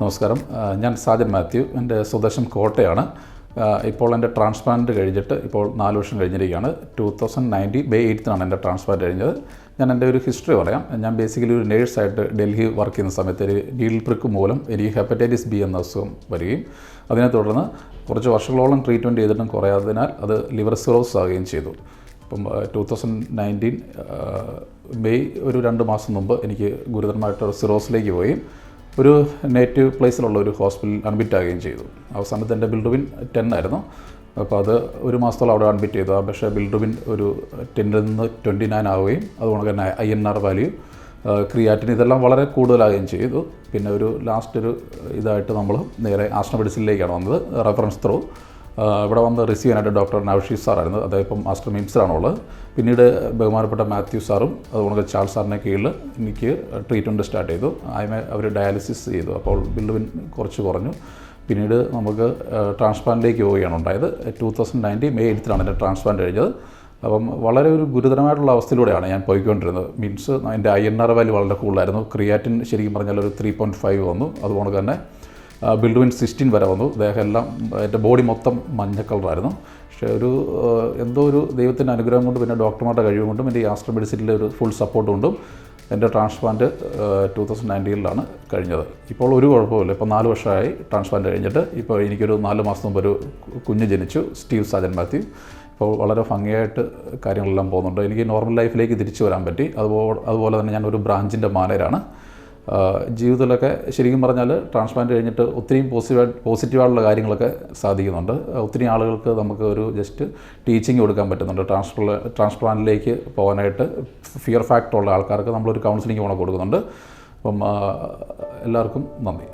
നമസ്കാരം. ഞാൻ സാജൻ മാത്യു. എൻ്റെ സ്വദേശം കോട്ടയാണ്. ഇപ്പോൾ എൻ്റെ ട്രാൻസ്പ്ലാന്റ് കഴിഞ്ഞിട്ട് ഇപ്പോൾ 4 വർഷം കഴിഞ്ഞിരിക്കുകയാണ്. 2019 May 8th എൻ്റെ ട്രാൻസ്പ്ലാന്റ് കഴിഞ്ഞത്. ഞാൻ എൻ്റെ ഒരു ഹിസ്റ്ററി പറയാം. ഞാൻ ബേസിക്കലി ഒരു നേഴ്സായിട്ട് ഡൽഹി വർക്ക് ചെയ്യുന്ന സമയത്ത് ഒരു നീഡിൽ പ്രിക്ക് മൂലം എനിക്ക് ഹെപ്പറ്റൈറ്റിസ് ബി എന്ന അസുഖം വരികയും അതിനെ തുടർന്ന് കുറച്ച് വർഷങ്ങളോളം ട്രീറ്റ്മെൻറ്റ് ചെയ്തിട്ടും കുറയാത്തതിനാൽ അത് ലിവർ സിറോസിസ് ആവുകയും ചെയ്തു. ഇപ്പം 2019 മെയ് ഒരു 2 മാസം മുമ്പ് എനിക്ക് ഗുരുതരമായിട്ടൊരു സിറോസിലേക്ക് പോയി ഒരു നേറ്റീവ് പ്ലേസിലുള്ള ഒരു ഹോസ്പിറ്റലിൽ അഡ്മിറ്റ് ആവുകയും ചെയ്തു. അവസാനത്തെ എൻ്റെ ബിൽഡുബിൻ 10 ആയിരുന്നു. അപ്പോൾ അത് ഒരു മാസത്തോളം അവിടെ അഡ്മിറ്റ് ചെയ്തു. പക്ഷേ ബിൽഡുബിൻ ഒരു 10 നിന്ന് 29 ആവുകയും അതുകൊണ്ട് തന്നെ INR വാല്യൂ, ക്രിയാറ്റിൻ ഇതെല്ലാം വളരെ കൂടുതലാവുകയും ചെയ്തു. പിന്നെ ഒരു ലാസ്റ്റ് ഒരു ഇതായിട്ട് നമ്മൾ നേരെ ആശ്രമ മെഡിസിനിലേക്കാണ് വന്നത്. റെഫറൻസ് ത്രൂ ഇവിടെ വന്ന് റിസീവ് ചെയ്യാനായിട്ട് ഡോക്ടർ നൗഷീദ് സാറായിരുന്നു. അദ്ദേഹം ഇപ്പം മാസ്റ്റർ മിംസിലാണുള്ളത്. പിന്നീട് ബഹുമാനപ്പെട്ട മാത്യു സാറും അതുകൊണ്ട് ചാൾസ് സാറിനെ കീഴിൽ എനിക്ക് ട്രീറ്റ്മെൻറ്റ് സ്റ്റാർട്ട് ചെയ്തു. അതിനെ അവർ ഡയാലിസിസ് ചെയ്തു. അപ്പോൾ ബിൽഡുബിൻ കുറച്ച് കുറഞ്ഞു. പിന്നീട് നമുക്ക് ട്രാൻസ്പ്ലാന്റിലേക്ക് പോവുകയാണ് ഉണ്ടായത്. 2019 May 8th എൻ്റെ ട്രാൻസ്പ്ലാന്റ് കഴിഞ്ഞത്. അപ്പം വളരെ ഒരു ഗുരുതരമായിട്ടുള്ള അവസ്ഥയിലൂടെയാണ് ഞാൻ പോയിക്കൊണ്ടിരുന്നത്. മീൻസ് എൻ്റെ INR വാല്യൂ വളരെ കൂടുതലായിരുന്നു. ക്രിയാറ്റിൻ ശരിക്കും പറഞ്ഞാൽ ഒരു 3.5 വന്നു. അതുകൊണ്ട് തന്നെ ബിൽഡുബിൻ 16 വരെ വന്നു. ദേഹം എല്ലാം എൻ്റെ ബോഡി മൊത്തം മഞ്ഞ കളറായിരുന്നു. പക്ഷേ ഒരു എന്തോ ഒരു ദൈവത്തിൻ്റെ അനുഗ്രഹം കൊണ്ടും പിന്നെ ഡോക്ടർമാരുടെ കഴിവ് കൊണ്ടും എൻ്റെ ഈ ആസ്ട്രോ മെഡിസിനിലെ ഒരു ഫുൾ സപ്പോർട്ട് കൊണ്ടും എൻ്റെ ട്രാൻസ്പ്ലാന്റ് 2019 കഴിഞ്ഞത്. ഇപ്പോൾ ഒരു കുഴപ്പമില്ല. ഇപ്പോൾ 4 വർഷമായി ട്രാൻസ്പ്ലാന്റ് കഴിഞ്ഞിട്ട്. ഇപ്പോൾ എനിക്കൊരു 4 മാസം മുമ്പ് ഒരു കുഞ്ഞ് ജനിച്ചു, സ്റ്റീവ് സാജൻ മാത്യു. ഇപ്പോൾ വളരെ ഭംഗിയായിട്ട് കാര്യങ്ങളെല്ലാം പോകുന്നുണ്ട്. എനിക്ക് നോർമൽ ലൈഫിലേക്ക് തിരിച്ചു വരാൻ പറ്റി. അതുപോലെ തന്നെ ഞാനൊരു ബ്രാഞ്ചിൻ്റെ മാനേജറാണ്. ജീവിതത്തിലൊക്കെ ശരിക്കും പറഞ്ഞാൽ ട്രാൻസ്പ്ലാന്റ് കഴിഞ്ഞിട്ട് ഒത്തിരിയും പോസിറ്റീവായിട്ടുള്ള കാര്യങ്ങളൊക്കെ സാധിക്കുന്നുണ്ട്. ഒത്തിരി ആളുകൾക്ക് നമുക്ക് ഒരു ജസ്റ്റ് ടീച്ചിങ് കൊടുക്കാൻ പറ്റുന്നുണ്ട്. ട്രാൻസ്പ്ലാന്റിലേക്ക് പോകാനായിട്ട് ഫിയർ ഫാക്ടർ ഉള്ള ആൾക്കാർക്ക് നമ്മളൊരു കൗൺസിലിംഗ് കൊടുക്കുന്നുണ്ട്. അപ്പം എല്ലാവർക്കും നന്ദി.